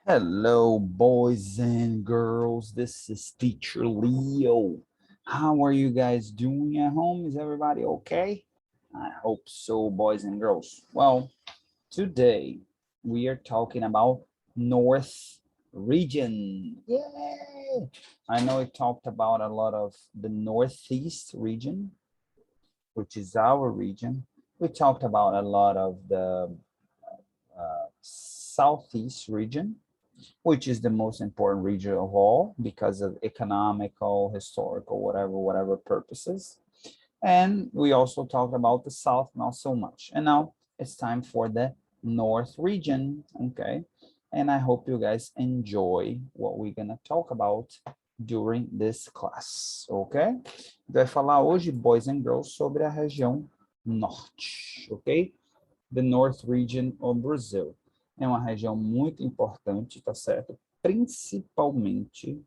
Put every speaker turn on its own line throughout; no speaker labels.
Hello, boys and girls. This is Teacher Leo. How are you guys doing at home? Is everybody okay? I hope so, boys and girls. Well, today we are talking about North region. Yay! I know we talked about a lot of the Northeast region, which is our region. We talked about a lot of the Southeast region, which is the most important region of all because of economical, historical, whatever purposes. And we also talked about the South, not so much. And now it's time for the North region, okay? And I hope you guys enjoy what we're gonna talk about during this class, ok? Vai falar hoje, boys and girls, sobre a região norte, ok? The North Region of Brazil. É uma região muito importante, tá certo? Principalmente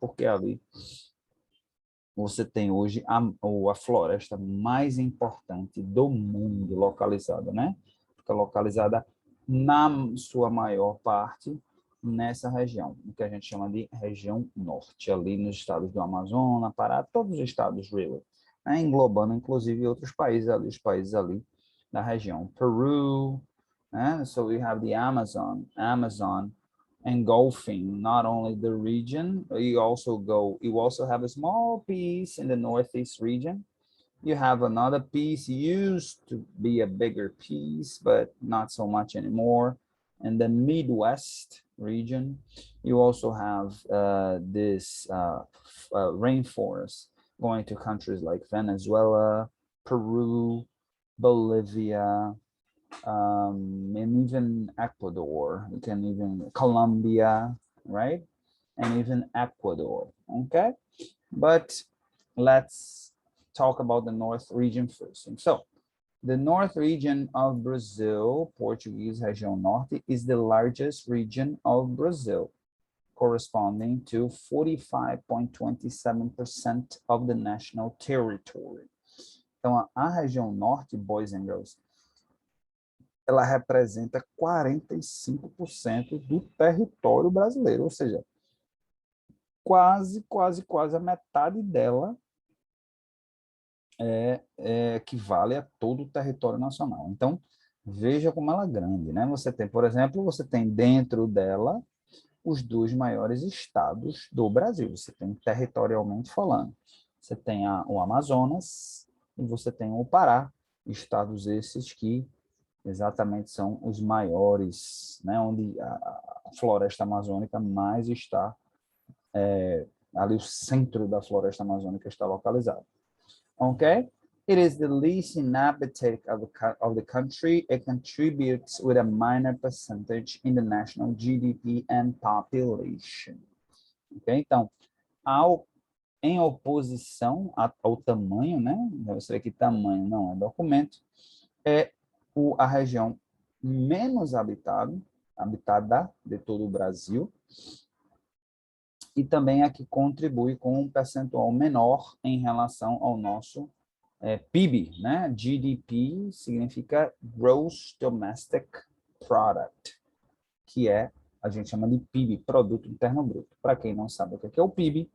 porque ali você tem hoje a floresta mais importante do mundo localizada, né? Fica localizada na sua maior parte nessa região, o que a gente chama de região norte, ali nos estados do Amazonas, Pará, todos os estados, really, né? Englobando inclusive outros países ali, os países ali da região. Peru, né? So we have the Amazon engulfing not only the region, you also have a small piece in the Northeast region. You have another piece used to be a bigger piece, but not so much anymore. In the Midwest region, you also have this rainforest going to countries like Venezuela, Peru, Bolivia, and even Ecuador, you can even Colombia, right? And even Ecuador, okay? But let's talk about the North region first. And so the North region of Brazil, Portuguese Região Norte, is the largest region of Brazil, corresponding to 45.27% of the national territory. Então, a região norte, boys and girls, ela representa 45% do território brasileiro, ou seja, quase a metade dela equivale a todo o território nacional. Então, veja como ela é grande, né? Você tem, por exemplo, você tem dentro dela os dois maiores estados do Brasil, você tem territorialmente falando. Você tem o Amazonas e você tem o Pará, estados esses que exatamente são os maiores, né, onde a floresta amazônica mais está, ali o centro da floresta amazônica está localizado. Ok? It is the least inhabited of the country. It contributes with a minor percentage in the national GDP and population. Ok? Então, em oposição ao tamanho, né? Você vê que tamanho não é documento, é a região menos habitada de todo o Brasil, e também a que contribui com um percentual menor em relação ao nosso PIB, né? GDP significa Gross Domestic Product, que a gente chama de PIB, Produto Interno Bruto. Para quem não sabe o que é o PIB,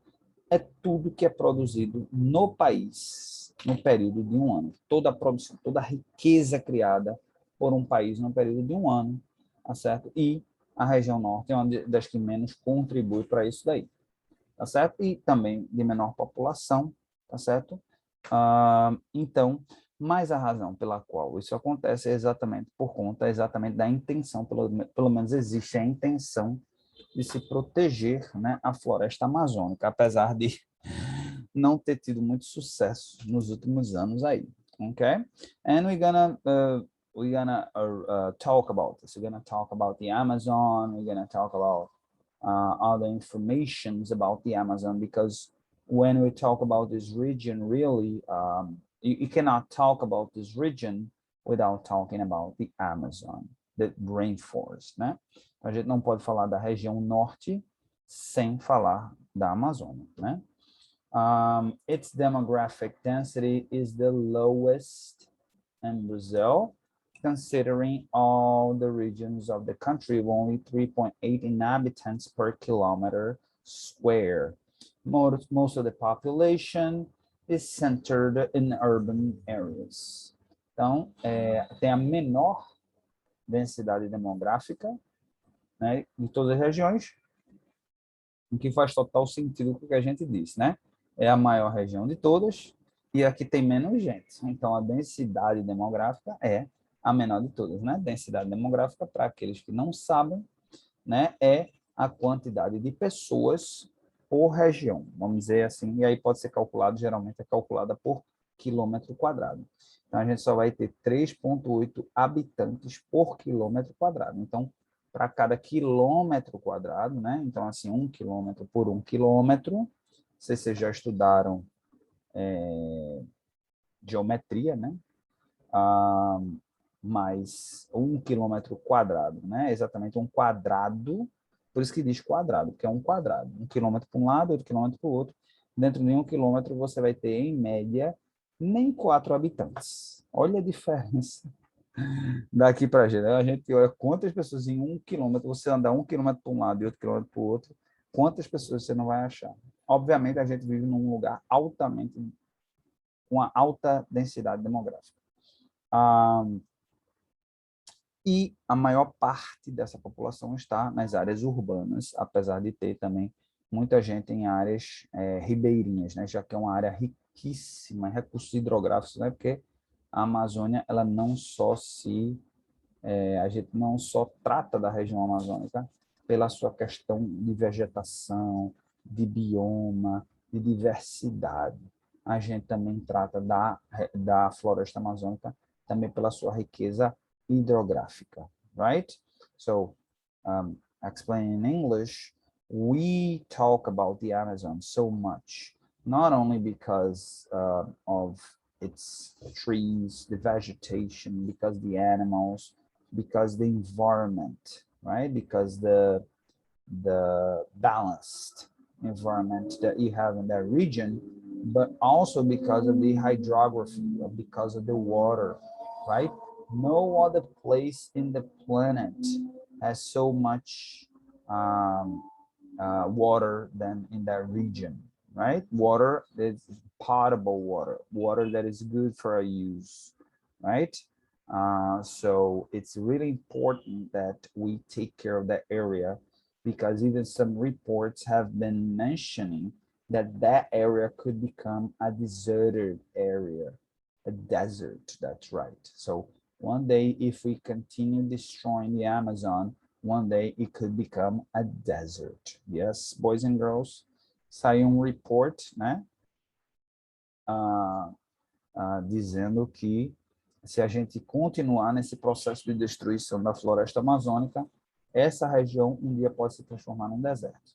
é tudo que é produzido no país no período de um ano. Toda a produção, toda a riqueza criada por um país no período de um ano, tá certo? E a região norte é uma das que menos contribui para isso daí, tá certo? E também de menor população, tá certo? Então, mas a razão pela qual isso acontece é exatamente por conta da intenção, pelo menos existe a intenção de se proteger, né, a floresta amazônica, apesar de não ter tido muito sucesso nos últimos anos aí, okay? And we're gonna talk about this. We're gonna talk about the Amazon. We're gonna talk about other informations about the Amazon, because when we talk about this region, really, you cannot talk about this region without talking about the Amazon, the rainforest, né? A gente não pode falar da região norte sem falar da Amazônia, né? Its demographic density is the lowest in Brazil. considering all the regions of the country, with only 3.8 inhabitants per kilometer square. Most of the population is centered in urban areas. Então, tem a menor densidade demográfica, né, de todas as regiões, o que faz total sentido com o que a gente disse, né? É a maior região de todas e a que tem menos gente. Então, a densidade demográfica é a menor de todas, né? Densidade demográfica, para aqueles que não sabem, né, é a quantidade de pessoas por região, vamos dizer assim, e aí pode ser calculado, geralmente é calculada por quilômetro quadrado. Então, a gente só vai ter 3,8 habitantes por quilômetro quadrado. Então, para cada quilômetro quadrado, né? Então, assim, 1 quilômetro por 1 quilômetro, não sei se vocês já estudaram geometria, né? Mais 1 quilômetro quadrado, né? Exatamente um quadrado, por isso que diz quadrado, porque é um quadrado. 1 quilômetro para um lado, 8 quilômetros para o outro. Dentro de 1 quilômetro você vai ter, em média, nem 4 habitantes. Olha a diferença daqui para a gente olha quantas pessoas em 1 quilômetro, você andar 1 quilômetro para um lado e 8 quilômetros para o outro, quantas pessoas você não vai achar. Obviamente, a gente vive num lugar altamente, com uma alta densidade demográfica. E a maior parte dessa população está nas áreas urbanas, apesar de ter também muita gente em áreas ribeirinhas, né? Já que é uma área riquíssima em recursos hidrográficos, né? Porque a Amazônia, ela não só a gente não só trata da região amazônica pela sua questão de vegetação, de bioma, de diversidade. A gente também trata da floresta amazônica também pela sua riqueza hydrographica, right? So, explaining in English, we talk about the Amazon so much, not only because of its trees, the vegetation, because the animals, because the environment, right? Because the balanced environment that you have in that region, but also because of the hydrography, because of the water, right? No other place in the planet has so much water than in that region, right? Water is potable water, water that is good for our use, right? So it's really important that we take care of that area, because even some reports have been mentioning that that area could become a deserted area, a desert, that's right. So one day, if we continue destroying the Amazon, one day it could become a desert. Yes, boys and girls, saiu report, né? Dizendo que se a gente continuar nesse processo de destruição da floresta amazônica, essa região um dia pode se transformar num deserto.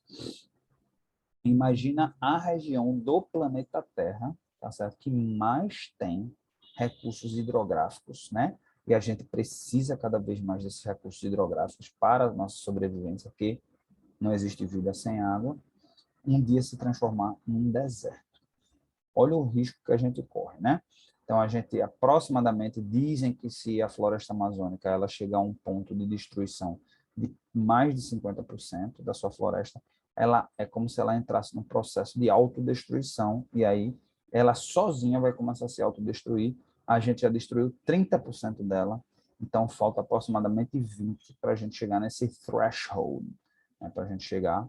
Imagina a região do planeta Terra, tá certo? Que mais tem recursos hidrográficos, né? E a gente precisa cada vez mais desses recursos hidrográficos para a nossa sobrevivência, porque não existe vida sem água. Um dia se transformar num deserto. Olha o risco que a gente corre, né? Então, a gente aproximadamente dizem que se a floresta amazônica ela chegar a um ponto de destruição de mais de 50% da sua floresta, ela é como se ela entrasse num processo de autodestruição, e aí ela sozinha vai começar a se autodestruir. A gente já destruiu 30% dela, então falta aproximadamente 20% para a gente chegar nesse threshold, né? Para a gente chegar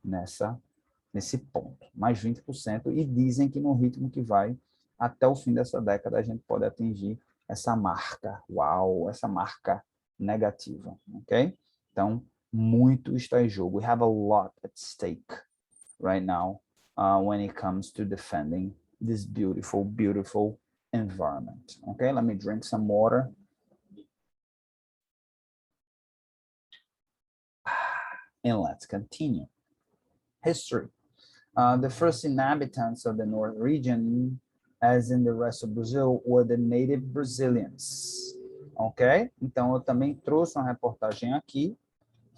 nesse ponto, mais 20%, e dizem que no ritmo que vai, até o fim dessa década, a gente pode atingir essa marca, uau, essa marca negativa, ok? Então, muito está em jogo. We have a lot at stake right now when it comes to defending this beautiful, beautiful environment. Okay, let me drink some water. And let's continue. History. The first inhabitants of the North region, as in the rest of Brazil, were the native Brazilians. Ok? Então, eu também trouxe uma reportagem aqui,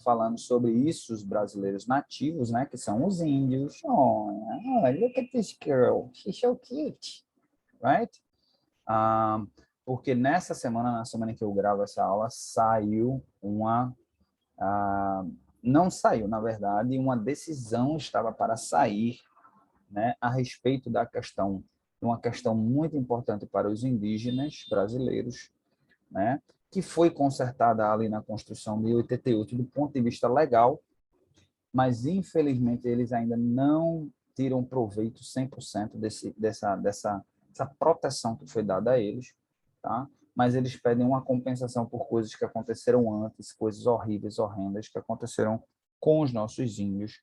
falando sobre isso, os brasileiros nativos, né? Que são os índios. Oh, look at this girl. She's so cute. Right? porque nessa semana, na semana em que eu gravo essa aula, saiu uma... não saiu, na verdade, uma decisão estava para sair, né, a respeito da questão, uma questão muito importante para os indígenas brasileiros, né, que foi consertada ali na Constituição de 88 do ponto de vista legal, mas infelizmente eles ainda não tiram proveito 100% dessa proteção que foi dada a eles, tá? Mas eles pedem uma compensação por coisas que aconteceram antes, coisas horríveis, horrendas, que aconteceram com os nossos índios,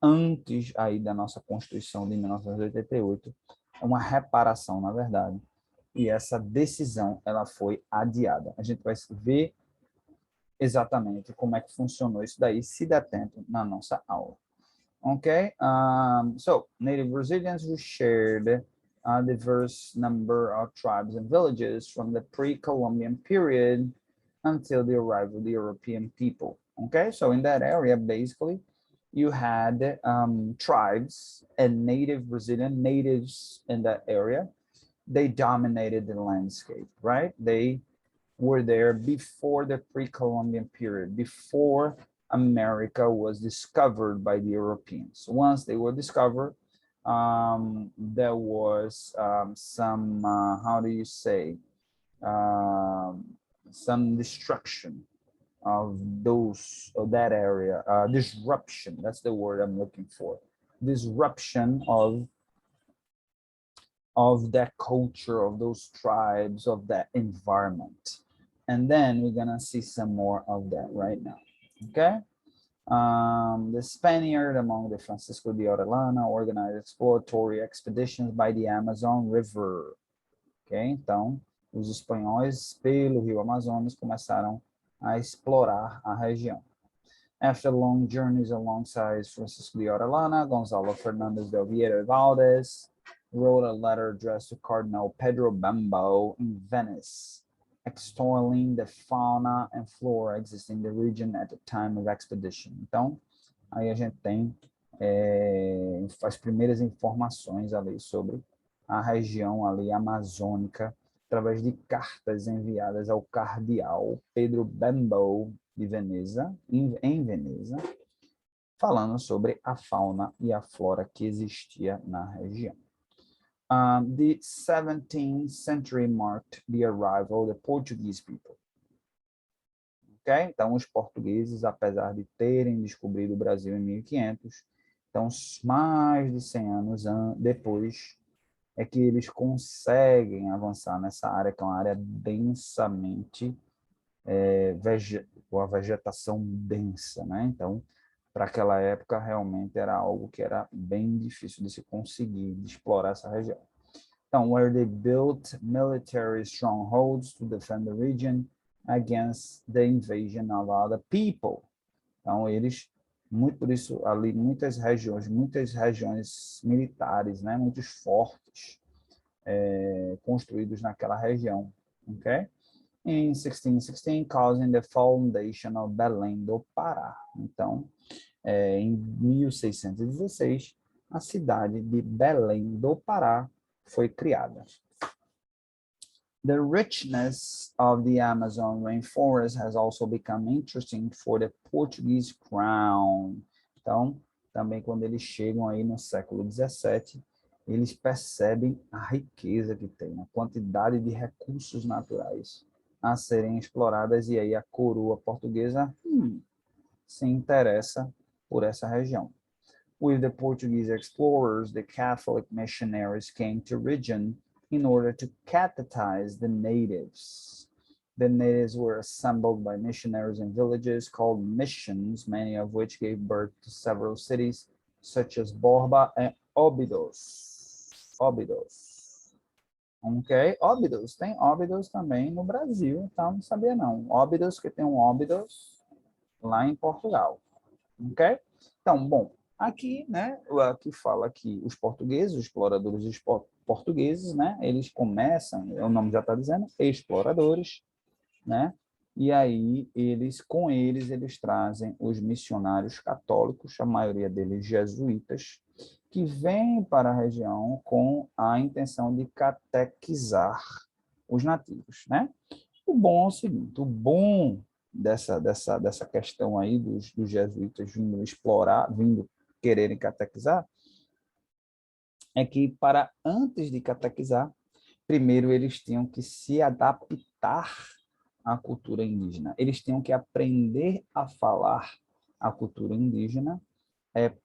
antes aí da nossa Constituição de 1988, uma reparação, na verdade, e essa decisão ela foi adiada. A gente vai ver exatamente como é que funcionou isso daí, se der tempo, na nossa aula. Okay, so native Brazilians who shared a diverse number of tribes and villages from the pre-Columbian period until the arrival of the European people. Okay, so in that area, basically, you had tribes and native Brazilian natives in that area. They dominated the landscape, right? They were there before the pre-Columbian period, before America was discovered by the Europeans. Once they were discovered, there was some, how do you say, some destruction of that area, disruption, that's the word I'm looking for, disruption of that culture, of those tribes, of that environment. And then we're gonna see some more of that right now, okay? The Spaniard among the Francisco de Orellana organized exploratory expeditions by the Amazon River, ok? Então, os espanhóis pelo Rio Amazonas começaram a explorar a região. After long journeys alongside Francisco de Orellana, Gonzalo Fernandez de Oviedo Valdez wrote a letter addressed to Cardinal Pedro Bembo in Venice, extolling the fauna and flora existing in the region at the time of expedition. Então, aí a gente tem as primeiras informações ali sobre a região ali amazônica, através de cartas enviadas ao cardeal Pedro Bembo de Veneza, em Veneza, falando sobre a fauna e a flora que existia na região. The 17th century marked the arrival of the Portuguese people. Okay? Então, os portugueses, apesar de terem descobrido o Brasil em 1500, então, mais de 100 anos depois, é que eles conseguem avançar nessa área, que é uma área densamente, com a vegetação densa, né? Então, para aquela época, realmente era algo que era bem difícil de se conseguir, de explorar essa região. Então, where they built military strongholds to defend the region against the invasion of other people. Então, eles, muito por isso, ali, muitas regiões militares, né, muitos fortes construídos naquela região, ok? In 1616, causing the foundation of Belém do Pará. Então, em 1616, a cidade de Belém do Pará foi criada. The richness of the Amazon rainforest has also become interesting for the Portuguese crown. Então, também quando eles chegam aí no século XVII, eles percebem a riqueza que tem, a quantidade de recursos naturais a serem exploradas, e aí a coroa portuguesa se interessa por essa região. With the Portuguese explorers, the Catholic missionaries came to region in order to catechize the natives. The natives were assembled by missionaries in villages called missions, many of which gave birth to several cities, such as Borba and Óbidos. Ok, Óbidos, tem Óbidos também no Brasil, então não sabia não. Óbidos, que tem um Óbidos lá em Portugal. Ok? Então, bom, aqui, né, aqui fala que os portugueses, os exploradores portugueses, né, eles começam, o nome já está dizendo, exploradores, né, e aí com eles trazem os missionários católicos, a maioria deles jesuítas, que vêm para a região com a intenção de catequizar os nativos, né? O bom é o seguinte, o bom dessa questão aí dos jesuítas vindo explorar, vindo quererem catequizar, é que para antes de catequizar, primeiro eles tinham que se adaptar à cultura indígena. Eles tinham que aprender a falar a cultura indígena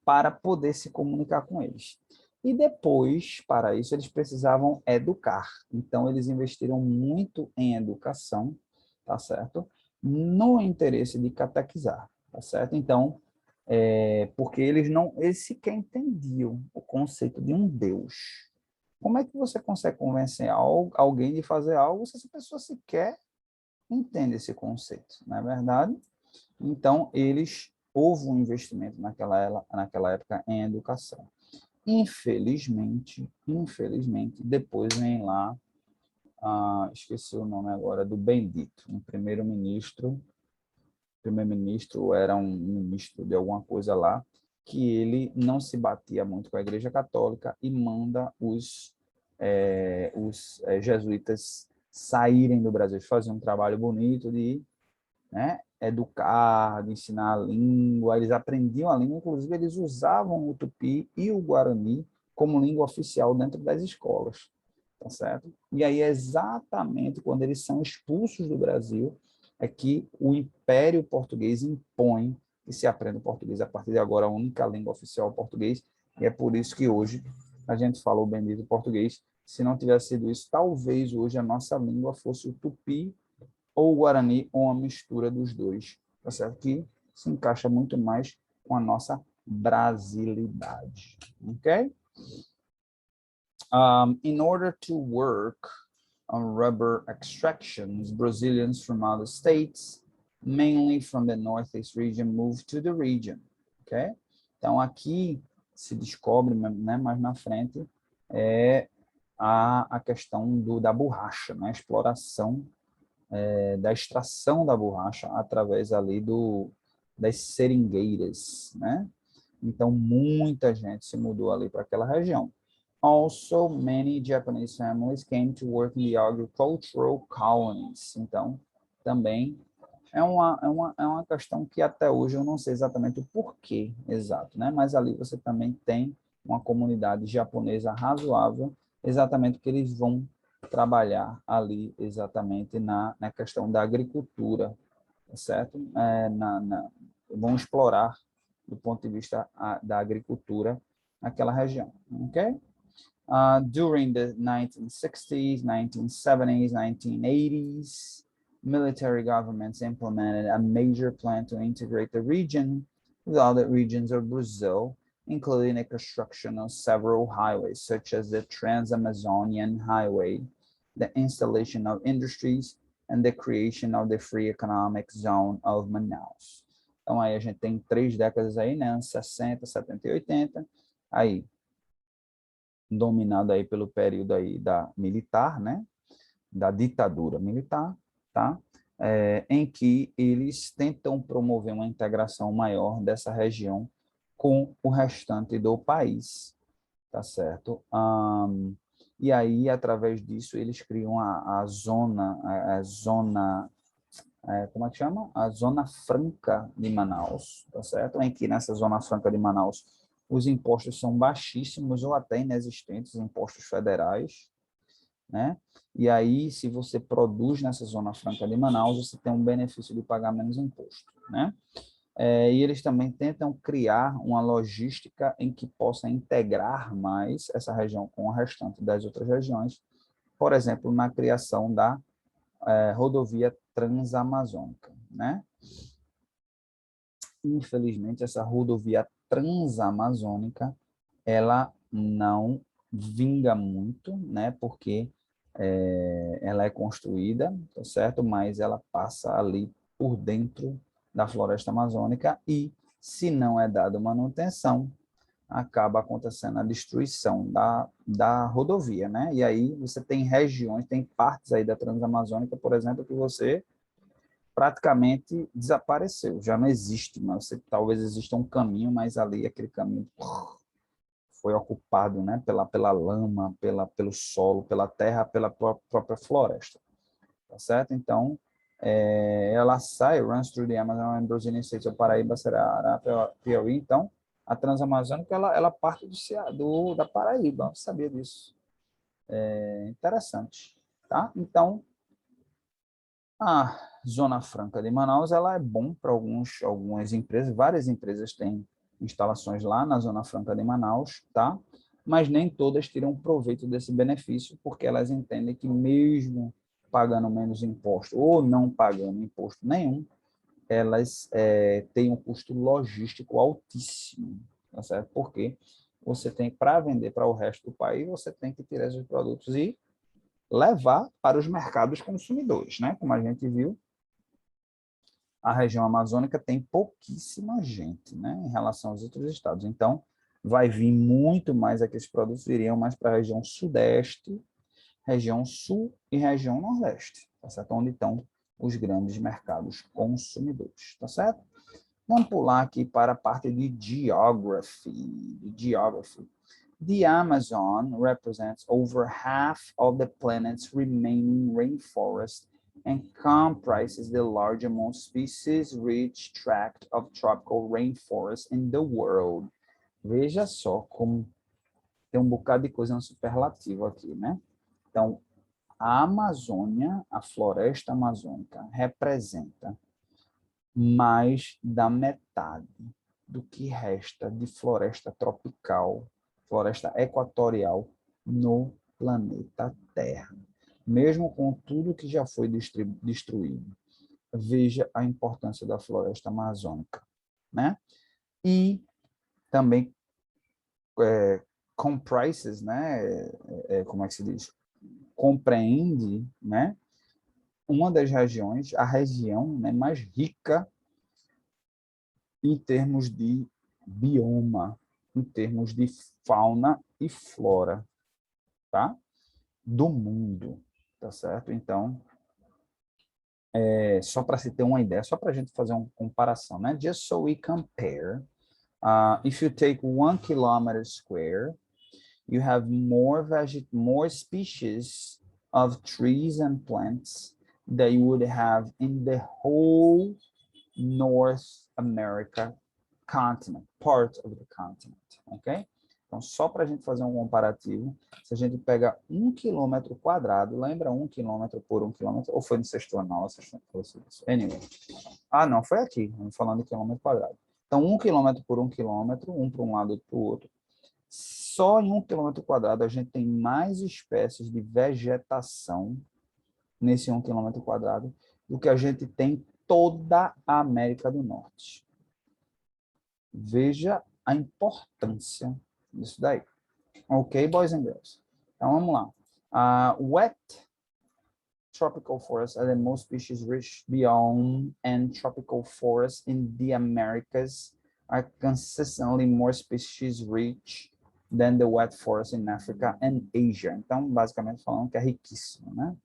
para poder se comunicar com eles. E depois, para isso, eles precisavam educar. Então, eles investiram muito em educação, tá certo? No interesse de catequizar, tá certo? Então, porque eles sequer entendiam o conceito de um Deus. Como é que você consegue convencer alguém de fazer algo se essa pessoa sequer entende esse conceito, não é verdade? Então, houve um investimento naquela época em educação. Infelizmente, depois vem lá, esqueci o nome agora, do Bendito, um primeiro-ministro era um ministro de alguma coisa lá, que ele não se batia muito com a Igreja Católica e manda os jesuítas saírem do Brasil, fazer um trabalho bonito de, né, educar, de ensinar a língua, eles aprendiam a língua, inclusive eles usavam o tupi e o guarani como língua oficial dentro das escolas, tá certo? E aí exatamente quando eles são expulsos do Brasil é que o Império Português impõe que se aprenda o português. A partir de agora, a única língua oficial é o português, e é por isso que hoje a gente fala o bendito português. Se não tivesse sido isso, talvez hoje a nossa língua fosse o tupi ou o guarani, ou uma mistura dos dois, tá certo? Que se encaixa muito mais com a nossa brasilidade, ok? In order to work on rubber extractions, Brazilians from other states, mainly from the Northeast region, moved to the region, ok? Então, aqui se descobre, né, mais na frente, a questão da borracha, né, a exploração da extração da borracha através ali das seringueiras, né? Então, muita gente se mudou ali para aquela região. Also, many Japanese families came to work in the agricultural colonies. Então, também é uma questão que até hoje eu não sei exatamente o porquê exato, né? Mas ali você também tem uma comunidade japonesa razoável, exatamente porque eles vão trabalhar ali exatamente na questão da agricultura, certo? Vão explorar do ponto de vista da agricultura naquela região, ok? During the 1960s, 1970s, 1980s, military governments implemented a major plan to integrate the region with other regions of Brazil, including the construction of several highways, such as the Trans-Amazonian Highway, the installation of industries, and the creation of the Free Economic Zone of Manaus. Então, aí a gente tem 3 décadas aí, né? Anos 60, 70 e 80, aí, dominado aí pelo período aí da militar, né? Da ditadura militar, tá? Em que eles tentam promover uma integração maior dessa região com o restante do país, tá certo? E aí, através disso, eles criam a zona, como é que chama? A Zona Franca de Manaus, tá certo? Em que nessa Zona Franca de Manaus os impostos são baixíssimos ou até inexistentes, impostos federais, né? E aí, se você produz nessa Zona Franca de Manaus, você tem um benefício de pagar menos imposto, né? E eles também tentam criar uma logística em que possa integrar mais essa região com o restante das outras regiões, por exemplo, na criação da rodovia transamazônica, né? Infelizmente, essa rodovia transamazônica, ela não vinga muito, né? Porque ela é construída, tá certo? Mas ela passa ali por dentro da floresta amazônica e, se não é dada manutenção, acaba acontecendo a destruição da rodovia, né? E aí você tem regiões, tem partes aí da Transamazônica, por exemplo, que você praticamente desapareceu, já não existe, mas talvez exista um caminho, mas ali aquele caminho foi ocupado, né, pela lama, pelo solo, pela terra, pela própria floresta, tá certo? Então, ela sai, runs through the Amazon and Brazilian states, o Paraíba, Ceará, Piauí. Então, a Transamazônica, ela parte da Paraíba, eu sabia disso. Interessante, tá? Então, a Zona Franca de Manaus, ela é bom para algumas empresas, várias empresas têm instalações lá na Zona Franca de Manaus, tá? Mas nem todas tiram proveito desse benefício, porque elas entendem que mesmo pagando menos imposto ou não pagando imposto nenhum, elas têm um custo logístico altíssimo, tá certo? Porque você tem, para vender para o resto do país, você tem que tirar esses produtos e levar para os mercados consumidores, né? Como a gente viu, a região amazônica tem pouquíssima gente, né, em relação aos outros estados. Então, vai vir muito mais, aqueles produtos iriam mais para a região sudeste, região sul e região nordeste, tá certo? Onde estão os grandes mercados consumidores, tá certo? Vamos pular aqui para a parte de geography. The Amazon represents over half of the planet's remaining rainforest and comprises the largest, most species-rich tract of tropical rainforest in the world. Veja só como tem um bocado de coisa no superlativo aqui, né? Então, a Amazônia, a floresta amazônica, representa mais da metade do que resta de floresta tropical, floresta equatorial no planeta Terra. Mesmo com tudo que já foi destruído, veja a importância da floresta amazônica, né? E também comprises, né? Como é que se diz? Compreende, né? Uma das regiões, a região, né, mais rica em termos de bioma, em termos de fauna e flora, tá? Do mundo, tá certo? Então, só para se ter uma ideia, só para a gente fazer uma comparação, né? Just so we compare, if you take 1 kilometer square, you have more species of trees and plants that you would have in the whole North America continent, part of the continent, ok? Então, só para a gente fazer um comparativo, se a gente pega 1 quilômetro quadrado, lembra 1 quilômetro por 1 quilômetro? Ou foi no sexto ano? Não, anyway. Ah, não, foi aqui, vamos falando de quilômetro quadrado. Então, 1 quilômetro por 1 quilômetro, um para um lado e para o outro. Só em 1 quilômetro quadrado a gente tem mais espécies de vegetação nesse 1 quilômetro quadrado do que a gente tem toda a América do Norte. Veja a importância disso daí. Ok, boys and girls? Então, vamos lá. Wet tropical forests are the most species-rich biome, and tropical forests in the Americas are consistently more species-rich than the wet forests in Africa and Asia. Então, basicamente, falando que é riquíssimo, né?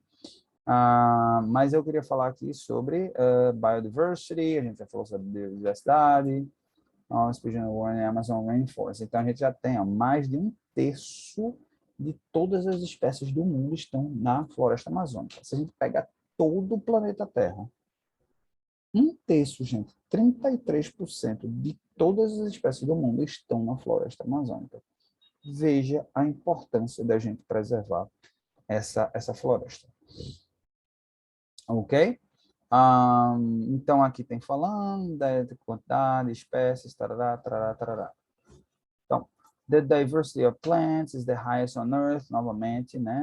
Mas eu queria falar aqui sobre biodiversity, a gente já falou sobre biodiversidade, Amazon Rainforest. Então, a gente já tem mais de 1/3 de todas as espécies do mundo estão na floresta amazônica. Se a gente pega todo o planeta Terra, 1/3, gente, 33% de todas as espécies do mundo estão na floresta amazônica. Veja a importância da gente preservar essa floresta. Ok? Então, aqui tem falando da quantidade, espécies, tarará, tarará, tarará. Então, the diversity of plants is the highest on Earth, novamente, né?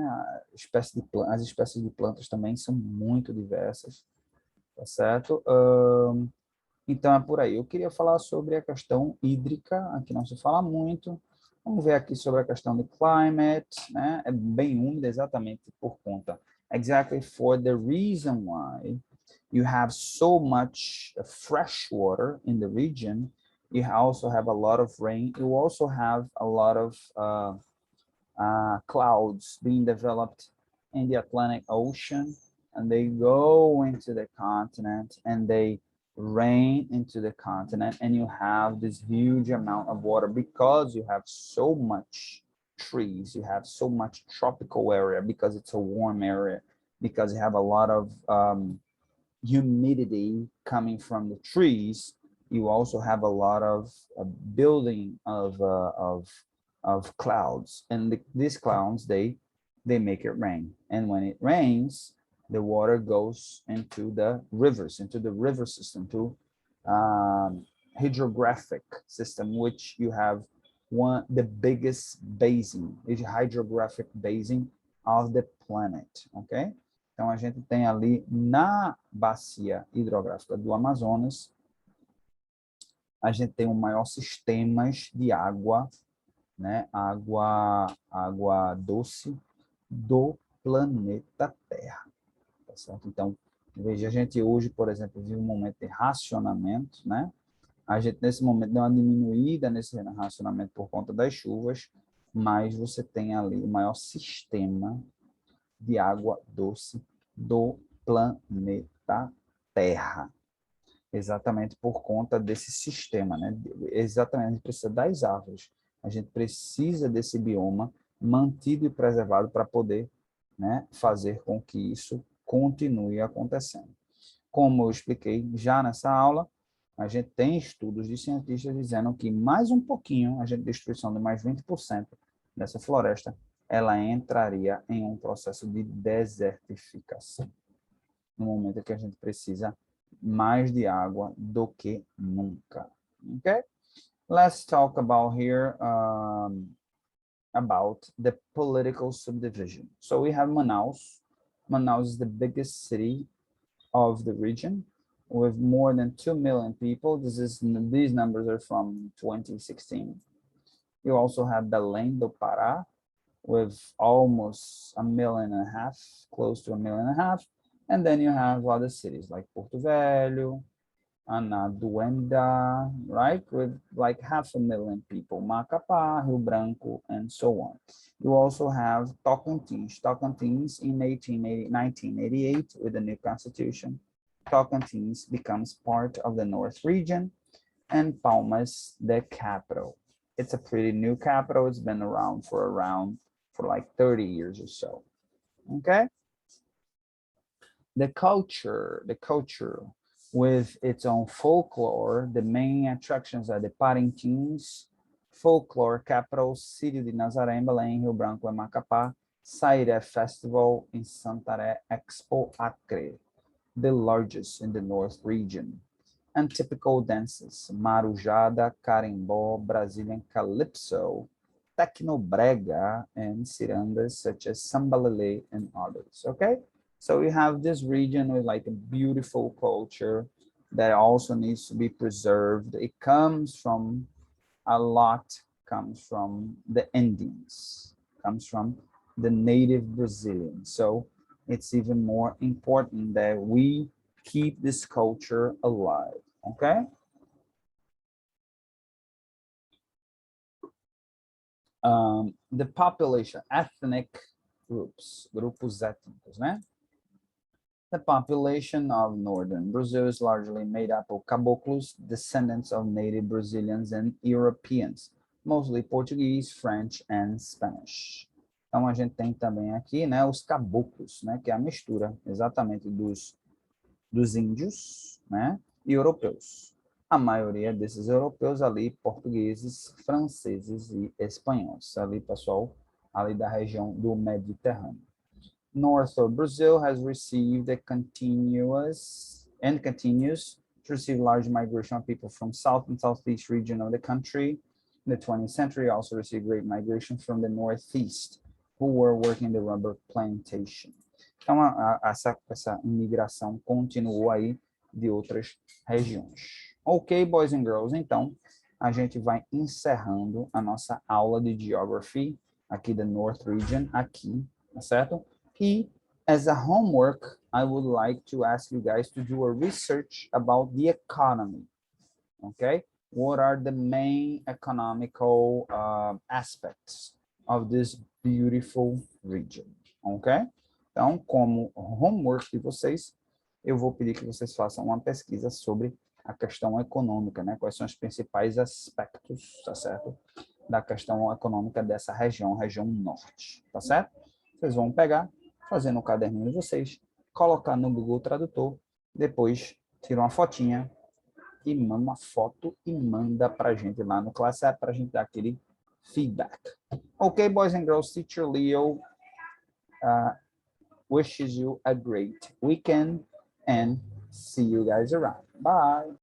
As espécies de plantas também são muito diversas, tá certo? Então, é por aí. Eu queria falar sobre a questão hídrica, aqui não se fala muito. Vamos ver aqui sobre a questão de climate, né? É bem úmida exatamente por conta. Exactly for the reason why you have so much fresh water in the region, you also have a lot of rain. You also have a lot of clouds being developed in the Atlantic Ocean, and they go into the continent and they rain into the continent, and you have this huge amount of water because you have so much trees, you have so much tropical area because it's a warm area, because you have a lot of humidity coming from the trees. You also have a lot of building of clouds, and these clouds, they make it rain, and when it rains, the water goes into the rivers, into the river system, to hydrographic system, which you have the biggest basin, is hydrographic basin of the planet, okay? Então, a gente tem ali na bacia hidrográfica do Amazonas, a gente tem o maior sistemas de água, né? Água doce do planeta Terra, tá certo? Então, veja, a gente hoje, por exemplo, vive um momento de racionamento, né? A gente, nesse momento, deu uma diminuída nesse racionamento por conta das chuvas, mas você tem ali o maior sistema de água doce do planeta Terra. Exatamente por conta desse sistema, né? Exatamente, a gente precisa das árvores. A gente precisa desse bioma mantido e preservado para poder, né, fazer com que isso continue acontecendo. Como eu expliquei já nessa aula, a gente tem estudos de cientistas dizendo que mais um pouquinho, a gente destruição de mais 20% dessa floresta, ela entraria em um processo de desertificação, no momento que a gente precisa mais de água do que nunca. Okay? Let's talk about here about the political subdivision. So we have Manaus. Manaus is the biggest city of the region with more than 2 million people. These numbers are from 2016. You also have Belém do Pará with almost 1.5 million, close to 1.5 million. And then you have other cities like Porto Velho, Anaduenda, right, with like 500,000 people, Macapá, Rio Branco, and so on. You also have Tocantins. Tocantins in 1988, with the new constitution, Tocantins becomes part of the North region, and Palmas, the capital. It's a pretty new capital. It's been around for like 30 years or so. Okay. The culture with its own folklore. The main attractions are the Parintins folklore capital, City de Nazaré em Belém, Rio Branco e Macapá, Sairé Festival in Santaré, Expo Acre, the largest in the North region, and typical dances, Marujada, Carimbó, Brazilian Calypso, Tecnobrega, and cirandas such as Sambalele and others, okay? So we have this region with like a beautiful culture that also needs to be preserved. It comes from, a lot comes from the Indians, comes from the native Brazilians. So it's even more important that we keep this culture alive, okay? The population, ethnic groups, grupos étnicos, né? The population of northern Brazil is largely made up of caboclos, descendants of native Brazilians and Europeans, mostly Portuguese, French, and Spanish. Então, a gente tem também aqui, né, os caboclos, né, que é a mistura exatamente dos índios, né, e europeus. A maioria desses europeus ali, portugueses, franceses e espanhóis, ali, pessoal, ali da região do Mediterrâneo. North of Brazil has received a continues to receive large migration of people from south and southeast region of the country. In the 20th century, also received great migration from the northeast, who were working the rubber plantation. Então, essa imigração continuou aí de outras regiões. Ok, boys and girls, então, a gente vai encerrando a nossa aula de Geography aqui da North Region, aqui, tá certo? E, as a homework, I would like to ask you guys to do a research about the economy, okay? What are the main economical aspects of this beautiful region, okay? Então, como homework de vocês, eu vou pedir que vocês façam uma pesquisa sobre a questão econômica, né? Quais são os principais aspectos, tá certo? Da questão econômica dessa região, região norte, tá certo? Vocês vão pegar, fazer no caderninho de vocês, colocar no Google Tradutor, depois tira uma fotinha e manda uma foto e manda para a gente lá no Classe App para a gente dar aquele feedback. Ok, boys and girls, Teacher Leo wishes you a great weekend and see you guys around. Bye.